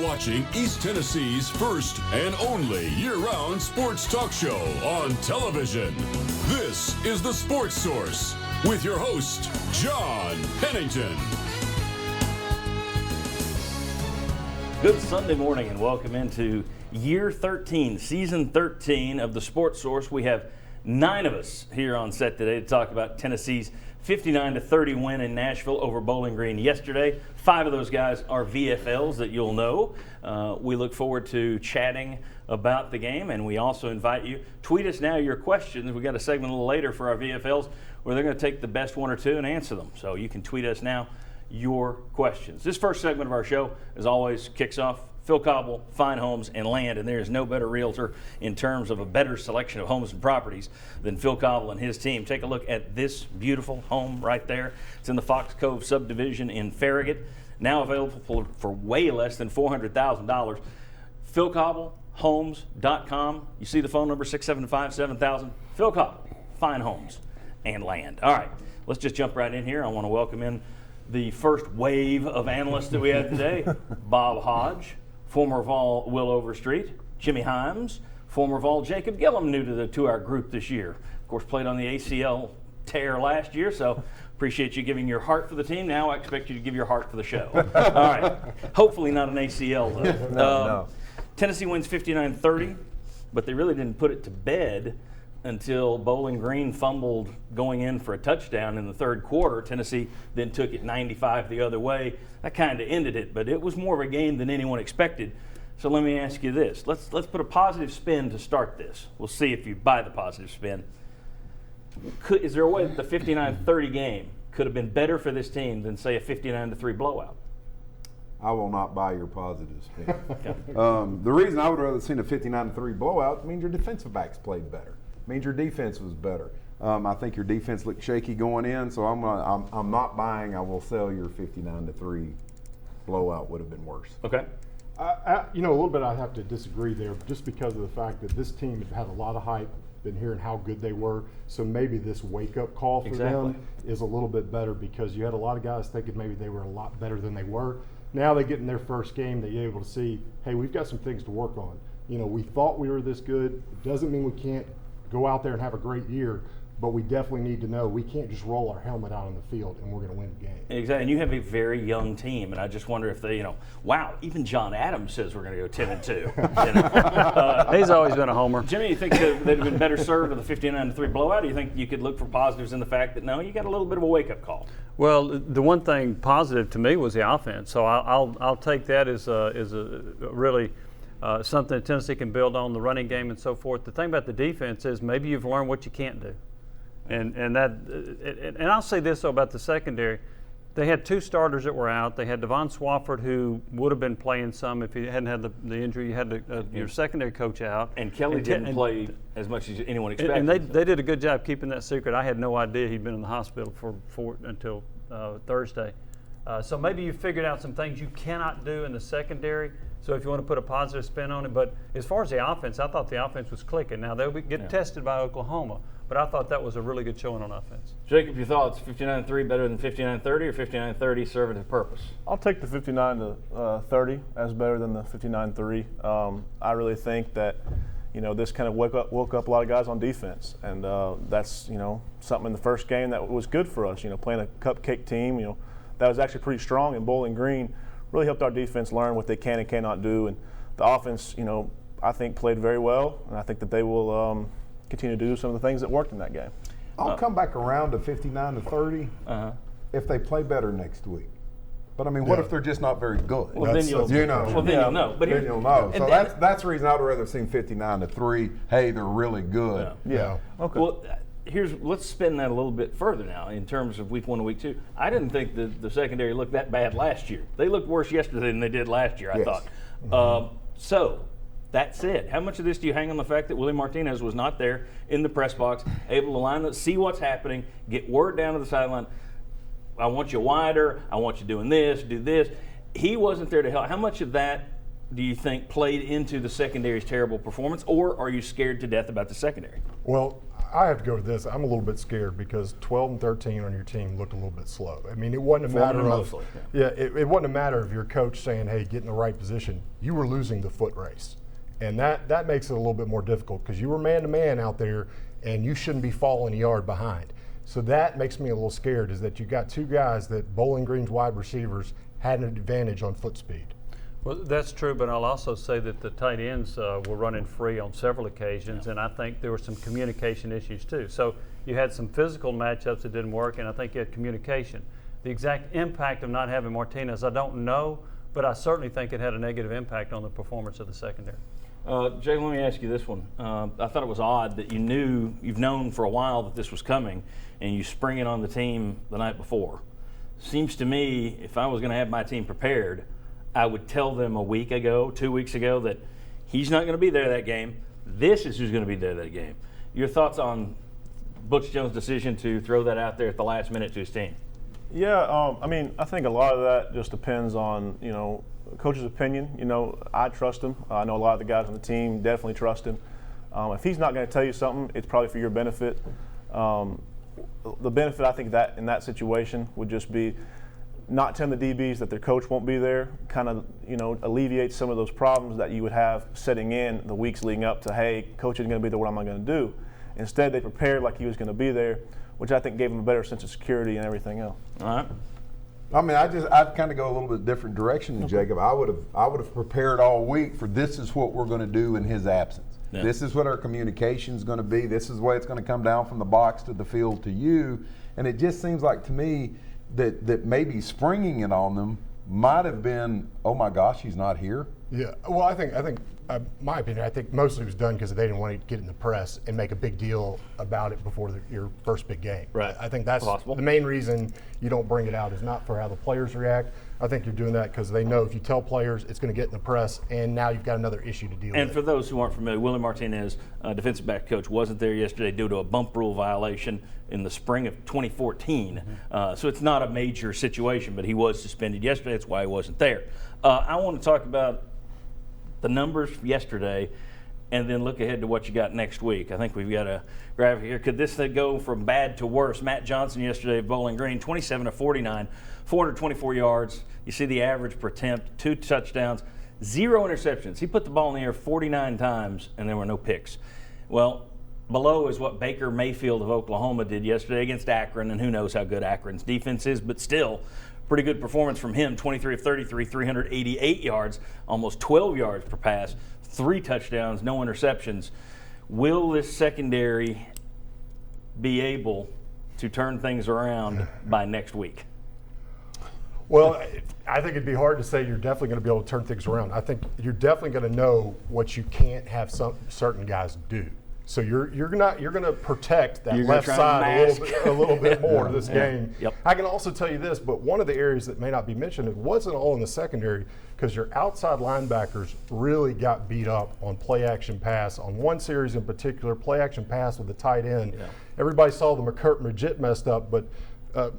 watching East Tennessee's first and only year-round sports talk show on television. This is The Sports Source with your host, John Pennington. Good Sunday morning and welcome into year 13, season 13 of The Sports Source. We have 9 of us here on set today to talk about Tennessee's 59-30 win in Nashville over Bowling Green yesterday. 5 of those guys are VFLs that you'll know. We look forward to chatting about the game, and we also invite you, tweet us now your questions. We've got a segment a little later for our VFLs where they're going to take the best 1 or 2 and answer them. So you can tweet us now your questions. This first segment of our show, as always, kicks off Phil Cobble, Fine Homes and Land, and there is no better realtor in terms of a better selection of homes and properties than Phil Cobble and his team. Take a look at this beautiful home right there. It's in the Fox Cove subdivision in Farragut, now available for way less than $400,000. PhilCobbleHomes.com. You see the phone number, 675-7000. Phil Cobble, Fine Homes and Land. All right, let's just jump right in here. I want to welcome in the first wave of analysts that we have today. Bob Hodge, former Vol Will Overstreet. Jimmy Himes, former Vol Jacob Gillum, new to our group this year. Of course, played on the ACL tear last year, so appreciate you giving your heart for the team. Now I expect you to give your heart for the show. All right. Hopefully not an ACL, though. No. Tennessee wins 59-30, but they really didn't put it to bed until Bowling Green fumbled going in for a touchdown in the third quarter. Tennessee then took it 95 the other way. That kind of ended it, but it was more of a game than anyone expected. So let me ask you this. Let's put a positive spin to start this. We'll see if you buy the positive spin. Is there a way that the 59-30 game could have been better for this team than, say, a 59-3 blowout? I will not buy your positive spin. The reason I would rather seen a 59-3 blowout means your defensive backs played better. Means your defense was better. I think your defense looked shaky going in, so I'm not buying. I will sell your 59-3 blowout would have been worse. Okay. A little bit I have to disagree there, just because of the fact that this team had a lot of hype, been hearing how good they were. So maybe this wake-up call for them is a little bit better, because you had a lot of guys thinking maybe they were a lot better than they were. Now they get in their first game, they're able to see, hey, we've got some things to work on. We thought we were this good. It doesn't mean we can't go out there and have a great year, but we definitely need to know we can't just roll our helmet out on the field and we're going to win the game. Exactly, and you have a very young team, and I just wonder if they, wow, even John Adams says we're going to go 10-2. He's always been a homer. Jimmy, you think they'd have been better served with a 59-3 blowout? Do you think you could look for positives in the fact that, no, you got a little bit of a wake-up call? Well, the one thing positive to me was the offense, so I'll take that as a really something that Tennessee can build on, the running game and so forth. The thing about the defense is maybe you've learned what you can't do. And I'll say this, though, about the secondary. They had 2 starters that were out. They had Devon Swafford, who would have been playing some if he hadn't had the injury. You had your secondary coach out. And Kelly didn't play as much as anyone expected. And they did a good job keeping that secret. I had no idea he'd been in the hospital until Thursday. So maybe you figured out some things you cannot do in the secondary. So if you want to put a positive spin on it. But as far as the offense, I thought the offense was clicking. Now, they'll get tested by Oklahoma. But I thought that was a really good showing on offense. Jacob, your thoughts? 59-3 better than 59-30 or 59-30 serving a purpose? I'll take the 59-30 as better than the 59-3. I really think that, this kind of woke up a lot of guys on defense. And that's, something in the first game that was good for us. Playing a cupcake team, that was actually pretty strong in Bowling Green. Really helped our defense learn what they can and cannot do. And the offense, I think played very well. And I think that they will continue to do some of the things that worked in that game. I'll come back around to 59-30 if they play better next week. But I mean, what if they're just not very good? Well, then you'll know. But then you'll know. So that's the reason I'd rather seen 59-3. Hey, they're really good. Yeah. Okay. Well, let's spin that a little bit further now in terms of week 1 and week 2. I didn't think the secondary looked that bad last year. They looked worse yesterday than they did last year, I thought. So that said, how much of this do you hang on the fact that Willie Martinez was not there in the press box, able to line up, see what's happening, get word down to the sideline? I want you wider. I want you doing this, do this. He wasn't there to help. How much of that do you think played into the secondary's terrible performance, or are you scared to death about the secondary? Well, I have to go with this. I'm a little bit scared because 12 and 13 on your team looked a little bit slow. I mean, it wasn't a matter of mostly, it wasn't a matter of your coach saying, "Hey, get in the right position." You were losing the foot race, and that makes it a little bit more difficult because you were man to man out there, and you shouldn't be falling a yard behind. So that makes me a little scared. Is that you got two guys that Bowling Green's wide receivers had an advantage on foot speed. Well, that's true, but I'll also say that the tight ends were running free on several occasions, and I think there were some communication issues too. So you had some physical matchups that didn't work, and I think you had communication. The exact impact of not having Martinez, I don't know, but I certainly think it had a negative impact on the performance of the secondary. Jay, let me ask you this one. I thought it was odd that you've known for a while that this was coming, and you spring it on the team the night before. Seems to me, if I was going to have my team prepared, I would tell them a week ago, 2 weeks ago, that he's not going to be there that game. This is who's going to be there that game. Your thoughts on Butch Jones' decision to throw that out there at the last minute to his team? Yeah, I mean, I think a lot of that just depends on, coach's opinion. I trust him. I know a lot of the guys on the team definitely trust him. If he's not going to tell you something, it's probably for your benefit. The benefit, I think, that in that situation would just be not telling the DBs that their coach won't be there, kind of, alleviate some of those problems that you would have setting in the weeks leading up to, hey, coach isn't going to be there, what am I going to do? Instead, they prepared like he was going to be there, which I think gave him a better sense of security and everything else. All right. I mean, I'd kind of go a little bit different direction than Jacob. I would have prepared all week for this is what we're going to do in his absence. Yeah. This is what our communication is going to be. This is the way it's going to come down from the box to the field to you. And it just seems like to me that maybe springing it on them might have been, oh my gosh, he's not here. Yeah, well, I think my opinion, I think mostly it was done because they didn't want to get in the press and make a big deal about it before your first big game. Right. I think that's possible. The main reason you don't bring it out is not for how the players react. I think you're doing that because they know if you tell players, it's going to get in the press, and now you've got another issue to deal with. And for those who aren't familiar, Willie Martinez, defensive back coach, wasn't there yesterday due to a bump rule violation in the spring of 2014. So it's not a major situation, but he was suspended yesterday. That's why he wasn't there. I want to talk about the numbers yesterday and then look ahead to what you got next week. I think we've got a graphic here. Could this thing go from bad to worse? Matt Johnson yesterday at Bowling Green, 27 of 49, 424 yards. You see the average per attempt, 2 touchdowns, 0 interceptions. He put the ball in the air 49 times, and there were no picks. Well, below is what Baker Mayfield of Oklahoma did yesterday against Akron, and who knows how good Akron's defense is, but still, pretty good performance from him, 23 of 33, 388 yards, almost 12 yards per pass, 3 touchdowns, no interceptions. Will this secondary be able to turn things around by next week? Well, I think it'd be hard to say you're definitely going to be able to turn things around. I think you're definitely going to know what you can't have certain guys do. So you're going to protect that left side a little bit more this game. Yep. I can also tell you this, but one of the areas that may not be mentioned, it wasn't all in the secondary because your outside linebackers really got beat up on play action pass. On one series in particular, play action pass with the tight end. Yeah. Everybody saw the McCurt Magit messed up, but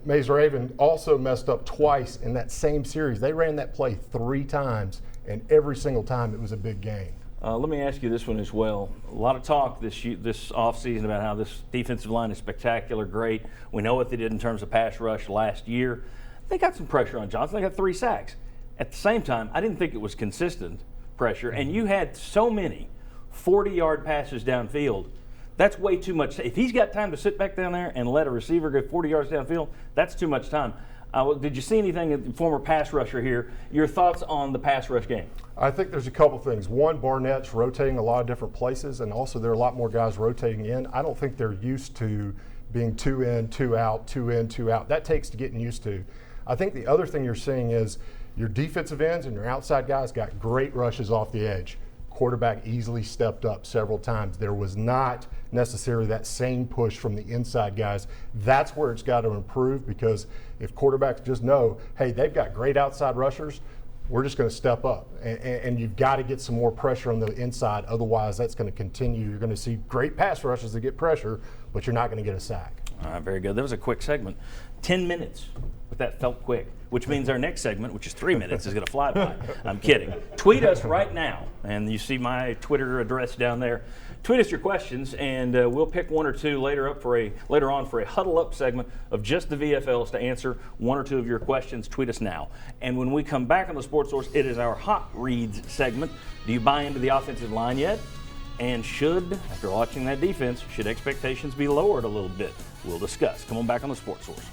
Mays Raven also messed up twice in that same series. They ran that play 3 times, and every single time it was a big gain. Let me ask you this one as well. A lot of talk this offseason about how this defensive line is spectacular, great. We know what they did in terms of pass rush last year. They got some pressure on Johnson. They got 3 sacks. At the same time, I didn't think it was consistent pressure, and you had so many 40-yard passes downfield. That's way too much. If he's got time to sit back down there and let a receiver go 40 yards downfield, that's too much time. Did you see anything, former pass rusher here, your thoughts on the pass rush game? I think there's a couple things. One, Barnett's rotating a lot of different places, and also there are a lot more guys rotating in. I don't think they're used to being 2 in, 2 out, 2 in, 2 out. That takes getting used to. I think the other thing you're seeing is your defensive ends and your outside guys got great rushes off the edge. Quarterback easily stepped up several times. There was not necessarily that same push from the inside guys. That's where it's got to improve, because if quarterbacks just know, hey, they've got great outside rushers, we're just going to step up. And you've got to get some more pressure on the inside. Otherwise, that's going to continue. You're going to see great pass rushes that get pressure, but you're not going to get a sack. All right, very good. That was a quick segment. 10 minutes with that felt quick, which means our next segment, which is 3 minutes, is going to fly by. I'm kidding. Tweet us right now, and you see my Twitter address down there. Tweet us your questions, and we'll pick one or two later on for a huddle up segment of just the VFLs to answer one or two of your questions. Tweet us now. And when we come back on the Sports Source, it is our Hot Reads segment. Do you buy into the offensive line yet? And after watching that defense, should expectations be lowered a little bit? We'll discuss. Come on back on the Sports Source.